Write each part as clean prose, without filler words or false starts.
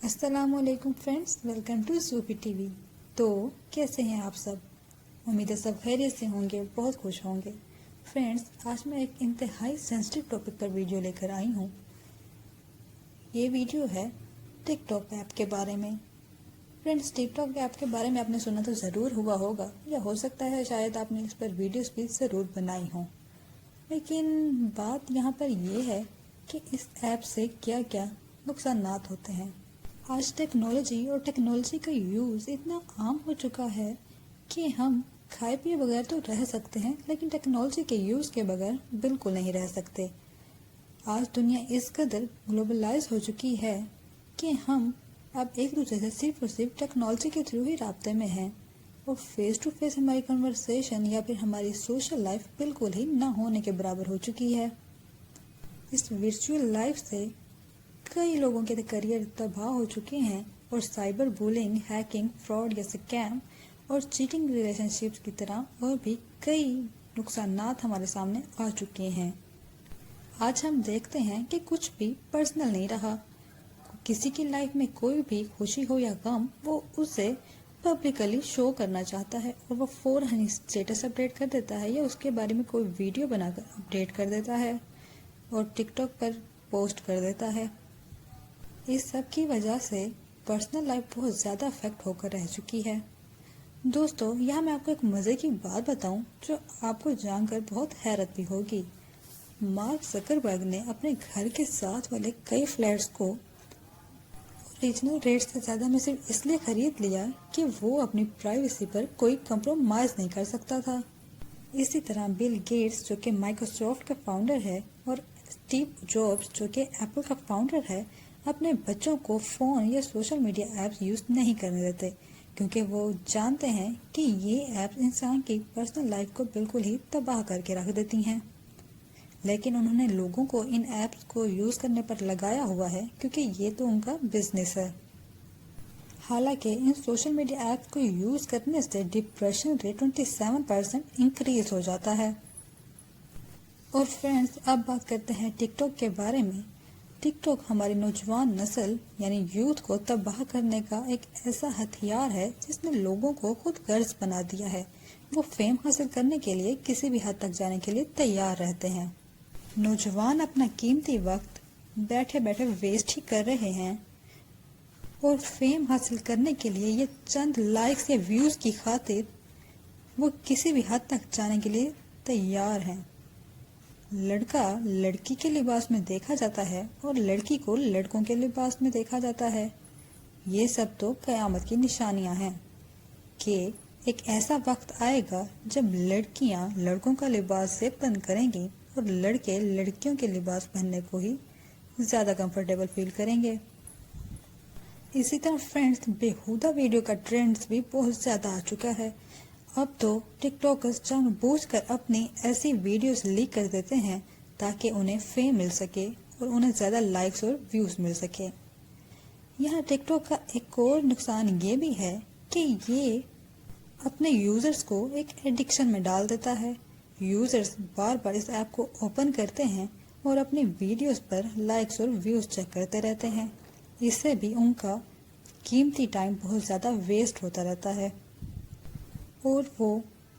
السلام علیکم friends, welcome to Sufi TV. تو کیسے ہیں آپ سب؟ امید ہے سب خیریت سے ہوں گے، بہت خوش ہوں گے۔ فرینڈز، آج میں ایک انتہائی سینسٹیو ٹاپک پر ویڈیو لے کر آئی ہوں۔ یہ ویڈیو ہے ٹک ٹاک ایپ کے بارے میں۔ فرینڈز، ٹک ٹاک ایپ کے بارے میں آپ نے سنا تو ضرور ہوا ہوگا، یا ہو سکتا ہے شاید آپ نے اس پر ویڈیوز بھی ضرور بنائی ہوں، لیکن بات یہاں پر یہ ہے کہ اس ایپ سے کیا کیا نقصانات ہوتے ہیں۔ آج ٹیکنالوجی اور ٹیکنالوجی کا یوز اتنا عام ہو چکا ہے کہ ہم کھائے پیے بغیر تو رہ سکتے ہیں، لیکن ٹیکنالوجی کے یوز کے بغیر بالکل نہیں رہ سکتے۔ آج دنیا اس قدر گلوبلائز ہو چکی ہے کہ ہم اب ایک دوسرے سے صرف اور صرف ٹیکنالوجی کے تھرو ہی رابطے میں ہیں، اور فیس ٹو فیس ہماری کنورسیشن یا پھر ہماری سوشل لائف بالکل ہی نہ ہونے کے برابر ہو چکی ہے۔ اس ورچوئل لائف سے کئی لوگوں کے کریئر تباہ ہو چکے ہیں، اور سائبر بولنگ، ہیکنگ، فراڈ یا سکیم اور چیٹنگ ریلیشن شپس کی طرح اور بھی کئی نقصانات ہمارے سامنے آ چکے ہیں۔ آج ہم دیکھتے ہیں کہ کچھ بھی پرسنل نہیں رہا۔ کسی کی لائف میں کوئی بھی خوشی ہو یا غم، وہ اسے پبلکلی شو کرنا چاہتا ہے، اور وہ فوراً اسٹیٹس اپڈیٹ کر دیتا ہے، یا اس کے بارے میں کوئی ویڈیو بنا کر اپڈیٹ کر دیتا ہے اور ٹک ٹاک پر پوسٹ کر دیتا ہے۔ اس سب کی وجہ سے پرسنل لائف بہت زیادہ افیکٹ ہو کر رہ چکی ہے۔ دوستو، یہاں میں آپ کو ایک مزے کی بات بتاؤں جو آپ کو جان کر بہت حیرت بھی ہوگی۔ مارک زکربرگ نے اپنے گھر کے ساتھ والے کئی فلیٹس کو اوریجنل ریٹ سے زیادہ میں صرف اس لیے خرید لیا کہ وہ اپنی پرائیویسی پر کوئی کمپرومائز نہیں کر سکتا تھا۔ اسی طرح بل گیٹس، جو کہ مائیکروسافٹ کا فاؤنڈر ہے، اور اسٹیو جابس، جو کہ ایپل کا فاؤنڈر ہے، اپنے بچوں کو فون یا سوشل میڈیا ایپس یوز نہیں کرنے دیتے، کیونکہ وہ جانتے ہیں کہ یہ ایپس انسان کی پرسنل لائف کو بالکل ہی تباہ کر کے رکھ دیتی ہیں۔ لیکن انہوں نے لوگوں کو ان ایپس کو یوز کرنے پر لگایا ہوا ہے، کیونکہ یہ تو ان کا بزنس ہے۔ حالانکہ ان سوشل میڈیا ایپس کو یوز کرنے سے ڈپریشن ریٹ 27% انکریز ہو جاتا ہے۔ اور فرینڈز، اب بات کرتے ہیں ٹک ٹاک کے بارے میں۔ ٹک ٹاک ہماری نوجوان نسل یعنی یوتھ کو تباہ کرنے کا ایک ایسا ہتھیار ہے جس نے لوگوں کو خود غرض بنا دیا ہے۔ وہ فیم حاصل کرنے کے لیے کسی بھی حد تک جانے کے لیے تیار رہتے ہیں۔ نوجوان اپنا قیمتی وقت بیٹھے بیٹھے ویسٹ ہی کر رہے ہیں، اور فیم حاصل کرنے کے لیے یہ چند لائکس یا ویوز کی خاطر وہ کسی بھی حد تک جانے کے لیے تیار ہیں۔ لڑکا لڑکی کے لباس میں دیکھا جاتا ہے، اور لڑکی کو لڑکوں کے لباس میں دیکھا جاتا ہے۔ یہ سب تو قیامت کی نشانیاں ہیں کہ ایک ایسا وقت آئے گا جب لڑکیاں لڑکوں کا لباس سے پسند کریں گی، اور لڑکے لڑکیوں کے لباس پہننے کو ہی زیادہ کمفرٹیبل فیل کریں گے۔ اسی طرح فرینڈز، بےہودہ ویڈیو کا ٹرینڈز بھی بہت زیادہ آ چکا ہے۔ اب تو ٹک ٹاکرز جان بوجھ کر اپنی ایسی ویڈیوز لیک کر دیتے ہیں تاکہ انہیں فیم مل سکے اور انہیں زیادہ لائکس اور ویوز مل سکے۔ یہاں ٹک ٹاک کا ایک اور نقصان یہ بھی ہے کہ یہ اپنے یوزرز کو ایک ایڈکشن میں ڈال دیتا ہے۔ یوزرز بار بار اس ایپ کو اوپن کرتے ہیں اور اپنی ویڈیوز پر لائکس اور ویوز چیک کرتے رہتے ہیں۔ اس سے بھی ان کا قیمتی ٹائم بہت زیادہ ویسٹ ہوتا رہتا ہے، اور وہ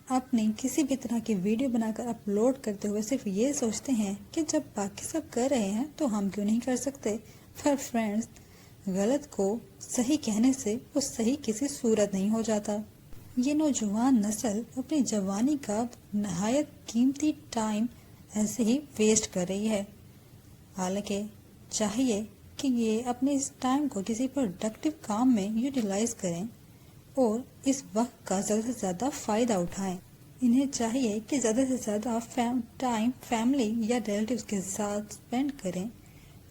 اپنی کسی بھی طرح کی ویڈیو بنا کر اپلوڈ کرتے ہوئے صرف یہ سوچتے ہیں کہ جب باقی سب کر رہے ہیں تو ہم کیوں نہیں کر سکتے۔ پر فرینڈز، غلط کو صحیح کہنے سے وہ صحیح کسی صورت نہیں ہو جاتا۔ یہ نوجوان نسل اپنی جوانی کا نہایت قیمتی ٹائم ایسے ہی ویسٹ کر رہی ہے، حالانکہ چاہیے کہ یہ اپنے اس ٹائم کو کسی پروڈکٹیو کام میں یوٹیلائز کریں اور اس وقت کا زیادہ سے زیادہ فائدہ اٹھائیں۔ انہیں چاہیے کہ زیادہ سے زیادہ ٹائم فیملی یا ریلیٹیوز کے ساتھ سپینڈ کریں،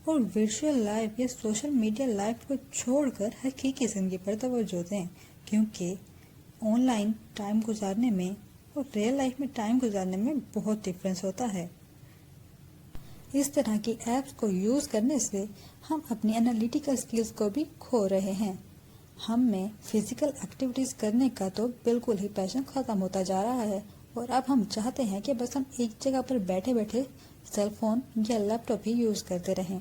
اور ورچوئل لائف یا سوشل میڈیا لائف کو چھوڑ کر حقیقی زندگی پر توجہ دیں، کیونکہ آن لائن ٹائم گزارنے میں اور ریئل لائف میں ٹائم گزارنے میں بہت ڈفرینس ہوتا ہے۔ اس طرح کی ایپس کو یوز کرنے سے ہم اپنی انالیٹیکل سکلز کو بھی کھو رہے ہیں۔ ہم میں فزیکل ایکٹیویٹیز کرنے کا تو بالکل ہی پیشن ختم ہوتا جا رہا ہے، اور اب ہم چاہتے ہیں کہ بس ہم ایک جگہ پر بیٹھے بیٹھے سیل فون یا لیپ ٹاپ ہی یوز کرتے رہیں۔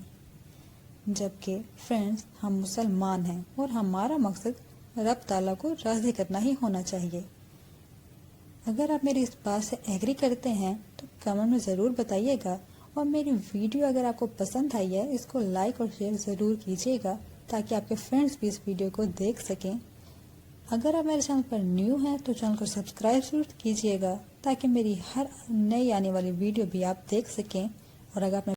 جبکہ فرینڈس ہم مسلمان ہیں اور ہمارا مقصد رب تعالیٰ کو راضی کرنا ہی ہونا چاہیے۔ اگر آپ میری اس بات سے ایگری کرتے ہیں تو کمنٹ میں ضرور بتائیے گا، اور میری ویڈیو اگر آپ کو پسند آئی ہے اس کو لائک اور شیئر ضرور کیجیے گا تاکہ آپ کے فرینڈس بھی اس ویڈیو کو دیکھ سکیں۔ اگر آپ میرے چینل پر نیو ہیں تو چینل کو سبسکرائب ضرور کیجیے گا تاکہ میری ہر نئی آنے والی ویڈیو بھی آپ دیکھ سکیں، اور اگر آپ